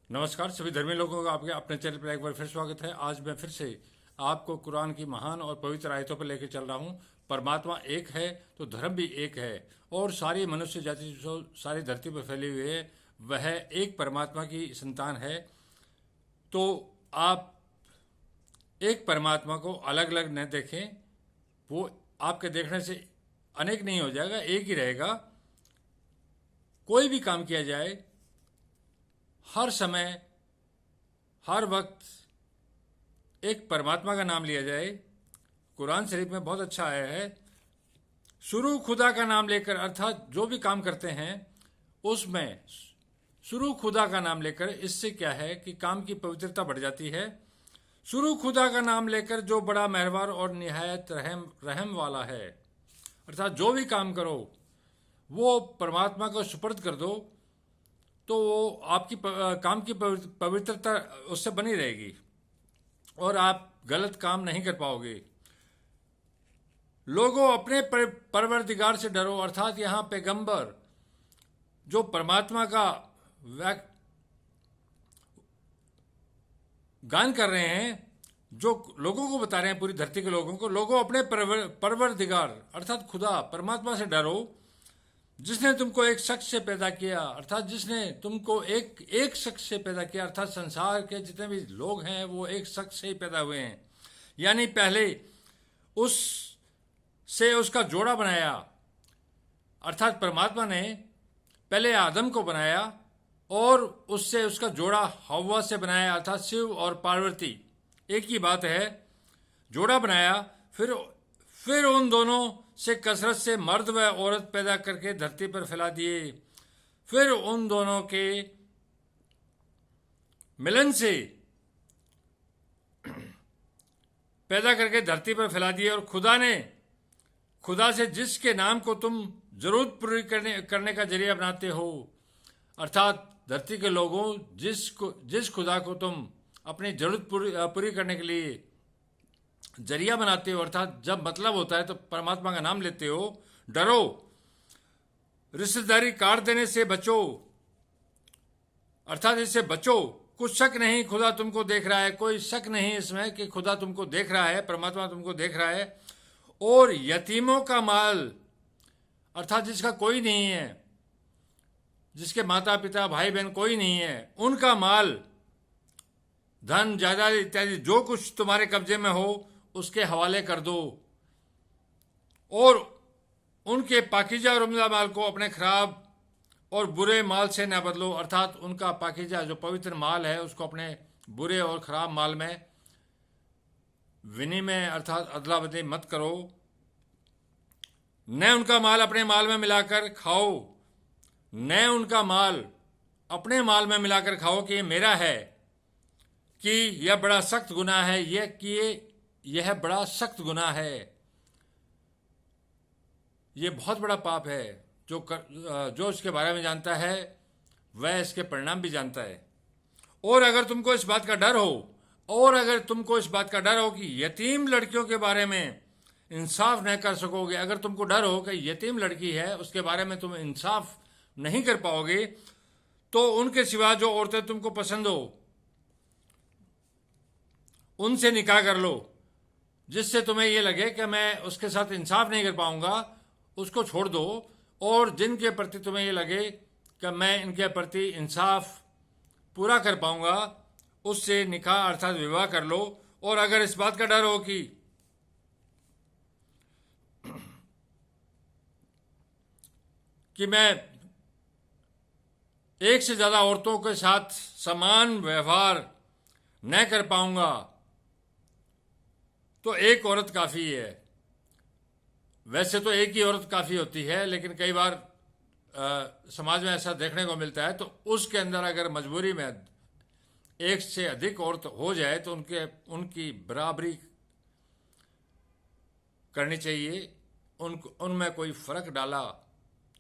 नमस्कार सभी धर्मी लोगों का आपके अपने चैनल पर एक बार फिर स्वागत है। आज मैं फिर से आपको कुरान की महान और पवित्र आयतों पर लेकर चल रहा हूँ। परमात्मा एक है तो धर्म भी एक है, और सारी मनुष्य जाति जो सारी धरती पर फैली हुई है वह एक परमात्मा की संतान है। तो आप एक परमात्मा को अलग अलग न देखें, वो आपके देखने से अनेक नहीं हो जाएगा, एक ही रहेगा। कोई भी काम किया जाए, हर समय हर वक्त एक परमात्मा का नाम लिया जाए। कुरान शरीफ में बहुत अच्छा आया है, शुरू खुदा का नाम लेकर, अर्थात जो भी काम करते हैं उसमें शुरू खुदा का नाम लेकर। इससे क्या है कि काम की पवित्रता बढ़ जाती है। शुरू खुदा का नाम लेकर जो बड़ा मेहरबान और निहायत रहम वाला है, अर्थात जो भी काम करो वो परमात्मा को सुपर्द कर दो, तो वो आपकी काम की पवित्रता उससे बनी रहेगी और आप गलत काम नहीं कर पाओगे। लोगों, अपने परवरदिगार से डरो, अर्थात यहाँ पैगंबर जो परमात्मा का गान कर रहे हैं, जो लोगों को बता रहे हैं, पूरी धरती के लोगों को, लोगों अपने परवरदिगार अर्थात खुदा परमात्मा से डरो, जिसने तुमको एक शख्स से पैदा किया, अर्थात जिसने तुमको एक शख्स से पैदा किया, अर्थात संसार के जितने भी लोग हैं वो एक शख्स से ही पैदा हुए हैं। यानी पहले उस से उसका जोड़ा बनाया, अर्थात परमात्मा ने पहले आदम को बनाया और उससे उसका जोड़ा हव्वा से बनाया, अर्थात शिव और पार्वती एक ही बात है, जोड़ा बनाया। फिर उन दोनों से कसरत से मर्द व औरत पैदा करके धरती पर फैला दिए। फिर उन दोनों के मिलन से पैदा करके धरती पर फैला दिए। और खुदा से जिसके नाम को तुम जरूरत पूरी करने का जरिया बनाते हो, अर्थात धरती के लोगों, जिस खुदा को तुम अपनी जरूरत पूरी करने के लिए जरिया बनाते हो, अर्थात जब मतलब होता है तो परमात्मा का नाम लेते हो। डरो, रिश्तेदारी काट देने से बचो, अर्थात इससे बचो। कुछ शक नहीं, खुदा तुमको देख रहा है, कोई शक नहीं इसमें कि खुदा तुमको देख रहा है, परमात्मा तुमको देख रहा है। और यतीमों का माल, अर्थात जिसका कोई नहीं है, जिसके माता पिता भाई बहन कोई नहीं है, उनका माल, धन जायदाद इत्यादि जो कुछ तुम्हारे कब्जे में हो उसके हवाले कर दो। और उनके पाकीजा और उम्दा माल को अपने खराब और बुरे माल से न बदलो, अर्थात उनका पाकीजा जो पवित्र माल है उसको अपने बुरे और खराब माल में विनिमय अर्थात अदला बदली मत करो। न उनका माल अपने माल में मिलाकर खाओ, न उनका माल अपने माल में मिलाकर खाओ कि ये मेरा है, कि यह बड़ा सख्त गुनाह है, यह बड़ा सख्त गुनाह है, यह बहुत बड़ा पाप है। जो इसके बारे में जानता है वह इसके परिणाम भी जानता है। और अगर तुमको इस बात का डर हो कि यतीम लड़कियों के बारे में इंसाफ नहीं कर सकोगे, अगर तुमको डर हो कि यतीम लड़की है उसके बारे में तुम इंसाफ नहीं कर पाओगे, तो उनके सिवा जो औरतें तुमको पसंद हो उनसे निकाह कर लो। जिससे तुम्हें यह लगे कि मैं उसके साथ इंसाफ नहीं कर पाऊंगा, उसको छोड़ दो। और जिनके प्रति तुम्हें यह लगे कि मैं इनके प्रति इंसाफ पूरा कर पाऊंगा, उससे निकाह अर्थात विवाह कर लो। और अगर इस बात का डर हो कि मैं एक से ज्यादा औरतों के साथ समान व्यवहार न कर पाऊंगा, तो एक औरत काफी है। वैसे तो एक ही औरत काफी होती है, लेकिन कई बार समाज में ऐसा देखने को मिलता है, तो उसके अंदर अगर मजबूरी में एक से अधिक औरत हो जाए तो उनकी बराबरी करनी चाहिए। उनमें कोई फर्क डाला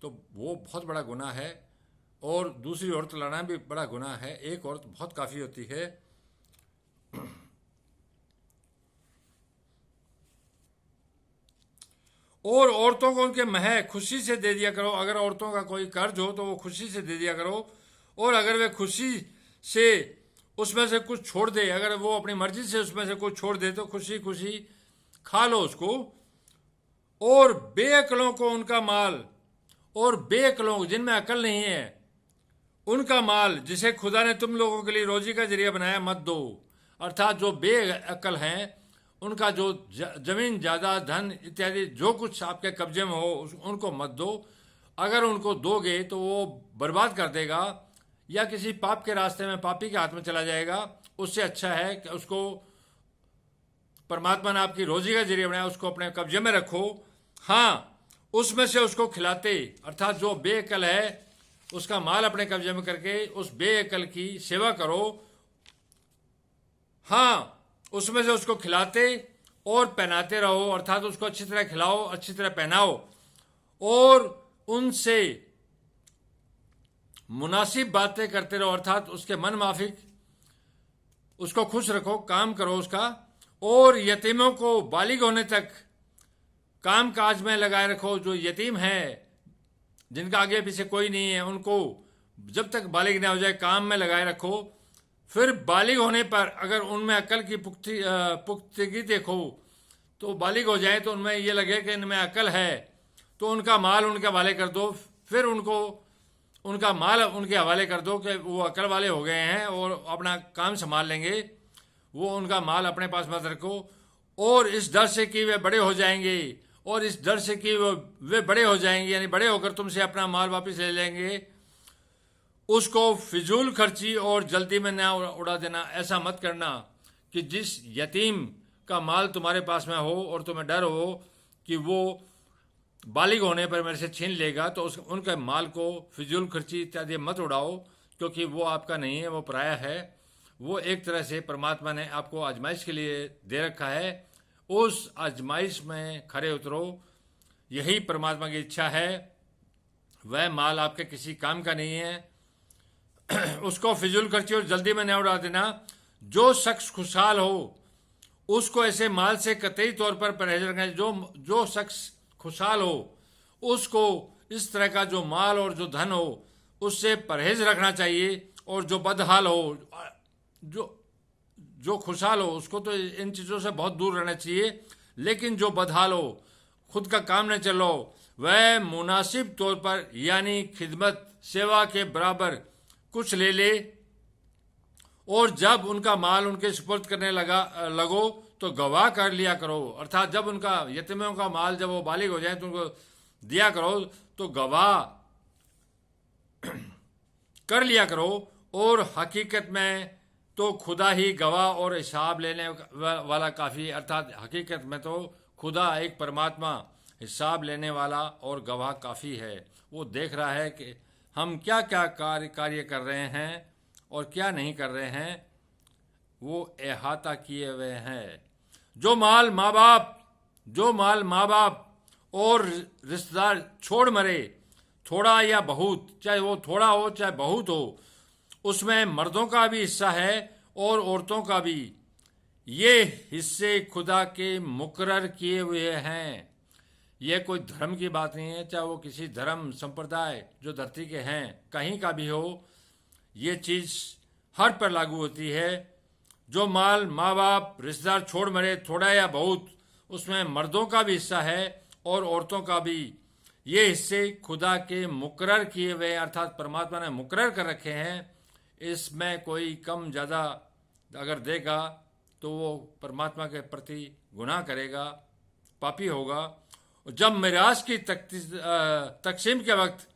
तो वो बहुत बड़ा गुनाह है, और दूसरी औरत लाना भी बड़ा गुनाह है। एक औरत बहुत काफी होती है। और औरतों को उनके मह खुशी से दे दिया करो। अगर औरतों का कोई कर्ज हो तो वो खुशी से दे दिया करो, और अगर वे खुशी से उसमें से कुछ छोड़ दे, अगर वो अपनी मर्जी से उसमें से कुछ छोड़ दे तो खुशी खुशी खा लो उसको। और बेअक्लों को उनका माल, और बेअक्लों जिनमें अकल नहीं है उनका माल जिसे खुदा ने तुम लोगों के लिए रोजी का जरिया बनाया मत दो। अर्थात जो बेअकल हैं उनका जो जमीन जायदाद धन इत्यादि जो कुछ आपके कब्जे में हो उनको मत दो। अगर उनको दोगे तो वो बर्बाद कर देगा या किसी पाप के रास्ते में पापी के हाथ में चला जाएगा। उससे अच्छा है कि उसको परमात्मा ने आपकी रोजी का जरिया बनाया, उसको अपने कब्जे में रखो। हाँ, उसमें से उसको खिलाते, अर्थात जो बेअकल है उसका माल अपने कब्जे में करके उस बेअकल की सेवा करो। हाँ, उसमें से उसको खिलाते और पहनाते रहो, अर्थात उसको अच्छी तरह खिलाओ, अच्छी तरह पहनाओ और उनसे मुनासिब बातें करते रहो, अर्थात उसके मन माफिक उसको खुश रखो, काम करो उसका। और यतीमों को बालिग होने तक काम काज में लगाए रखो। जो यतीम है जिनका आगे पीछे कोई नहीं है उनको जब तक बालिग न हो जाए काम में लगाए रखो। फिर बालिग होने पर अगर उनमें अकल की पुख्तगी देखो तो बालिग हो जाए तो उनमें ये लगे कि इनमें अकल है तो उनका माल उनके हवाले कर दो। फिर उनको उनका माल उनके हवाले कर दो कि वो अकल वाले हो गए हैं और अपना काम संभाल लेंगे। वो उनका माल अपने पास मत रखो। और इस डर से कि वे बड़े हो जाएंगे, और इस डर से कि वे बड़े हो जाएंगे यानी बड़े होकर तुमसे अपना माल वापस ले लेंगे, उसको फिजूल खर्ची और जल्दी में ना उड़ा देना। ऐसा मत करना कि जिस यतीम का माल तुम्हारे पास में हो और तुम्हें डर हो कि वो बालिग होने पर मेरे से छीन लेगा, तो उनके माल को फिजूल खर्ची इत्यादि मत उड़ाओ, क्योंकि वो आपका नहीं है, वो पराया है। वो एक तरह से परमात्मा ने आपको आजमाइश के लिए दे रखा है। उस आजमाइश में खरे उतरो, यही परमात्मा की इच्छा है। वह माल आपके किसी काम का नहीं है। उसको फिजूल खर्ची और जल्दी में न उड़ा देना। जो शख्स खुशहाल हो उसको ऐसे माल से कतई तौर पर परहेज रखना। जो शख्स खुशहाल हो उसको इस तरह का जो माल और जो धन हो उससे परहेज रखना चाहिए। और जो बदहाल हो, जो खुशहाल हो उसको तो इन चीज़ों से बहुत दूर रहना चाहिए। लेकिन जो बदहाल हो, खुद का काम न चलो, वह मुनासिब तौर पर यानी खिदमत सेवा के बराबर कुछ ले ले। और जब उनका माल उनके सुपुर्द करने लगो तो गवाह कर लिया करो। अर्थात जब उनका यतीमों का माल जब वो बालिग हो जाए तो उनको दिया करो, तो गवाह कर लिया करो। और हकीकत में तो खुदा ही गवाह और हिसाब लेने वाला काफ़ी। अर्थात हकीकत में तो खुदा एक परमात्मा हिसाब लेने वाला और गवाह काफ़ी है। वो देख रहा है कि हम क्या क्या कार्य कर रहे हैं और क्या नहीं कर रहे हैं, वो अहाता किए हुए हैं। जो माल माँ बाप और रिश्तेदार छोड़ मरे, थोड़ा या बहुत, चाहे वो थोड़ा हो चाहे बहुत हो, उसमें मर्दों का भी हिस्सा है और औरतों का भी। ये हिस्से खुदा के मुकर्रर किए हुए हैं। यह कोई धर्म की बात नहीं है, चाहे वो किसी धर्म संप्रदाय जो धरती के हैं कहीं का भी हो, ये चीज़ हर पर लागू होती है। जो माल माँ बाप रिश्तेदार छोड़ मरे, थोड़ा या बहुत, उसमें मर्दों का भी हिस्सा है और औरतों का भी। ये हिस्से खुदा के मुकर्रर किए हुए, अर्थात परमात्मा ने मुकर्रर कर रखे हैं। इसमें कोई कम ज़्यादा अगर देगा तो वो परमात्मा के प्रति गुनाह करेगा, पापी होगा। जब मिरास की तकसीम के वक्त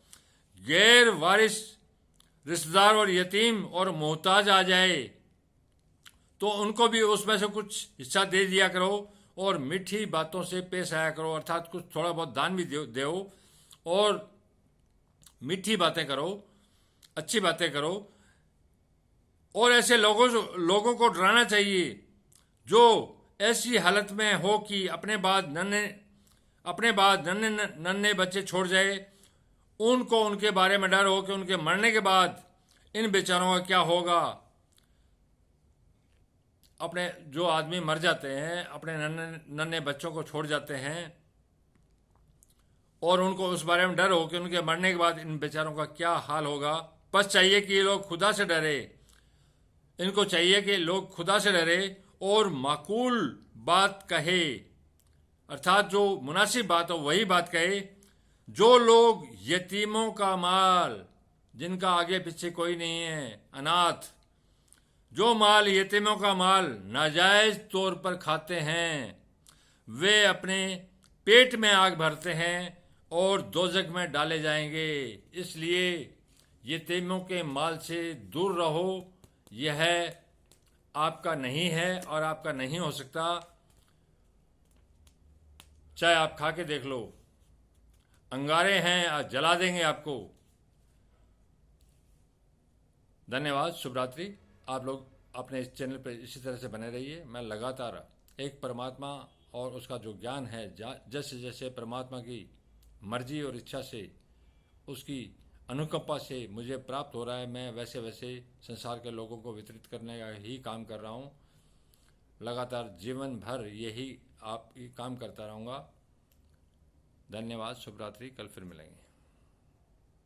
गैर वारिस रिश्तेदार और यतीम और मोहताज आ जाए तो उनको भी उसमें से कुछ हिस्सा दे दिया करो और मीठी बातों से पेश आया करो। अर्थात कुछ थोड़ा बहुत दान भी दो और मीठी बातें करो, अच्छी बातें करो। और ऐसे लोगों को डराना चाहिए जो ऐसी हालत में हो कि अपने बाद नन्हे बच्चे छोड़ जाए। उनको उनके बारे में डर हो कि उनके मरने के बाद इन बेचारों का क्या होगा। अपने जो आदमी मर जाते हैं, अपने नन्हे बच्चों को छोड़ जाते हैं और उनको उस बारे में डर हो कि उनके मरने के बाद इन बेचारों का क्या हाल होगा। बस चाहिए कि ये लोग खुदा से डरे इनको चाहिए कि लोग खुदा से डरे और माकूल बात कहे, अर्थात जो मुनासिब बात हो वही बात कहे। जो लोग यतीमों का माल, जिनका आगे पीछे कोई नहीं है, अनाथ, जो माल यतीमों का माल नाजायज तौर पर खाते हैं, वे अपने पेट में आग भरते हैं और दोजख में डाले जाएंगे। इसलिए यतीमों के माल से दूर रहो। यह आपका नहीं है और आपका नहीं हो सकता, चाहे आप खा के देख लो। अंगारे हैं, आज जला देंगे आपको। धन्यवाद, शुभ रात्रि। आप लोग अपने इस चैनल पर इसी तरह से बने रहिए। मैं लगातार एक परमात्मा और उसका जो ज्ञान है, जैसे जैसे परमात्मा की मर्जी और इच्छा से, उसकी अनुकंपा से मुझे प्राप्त हो रहा है, मैं वैसे वैसे संसार के लोगों को वितरित करने का ही काम कर रहा हूँ। लगातार जीवन भर यही काम करता रहूँगा। धन्यवाद, शुभ रात्रि। कल फिर मिलेंगे।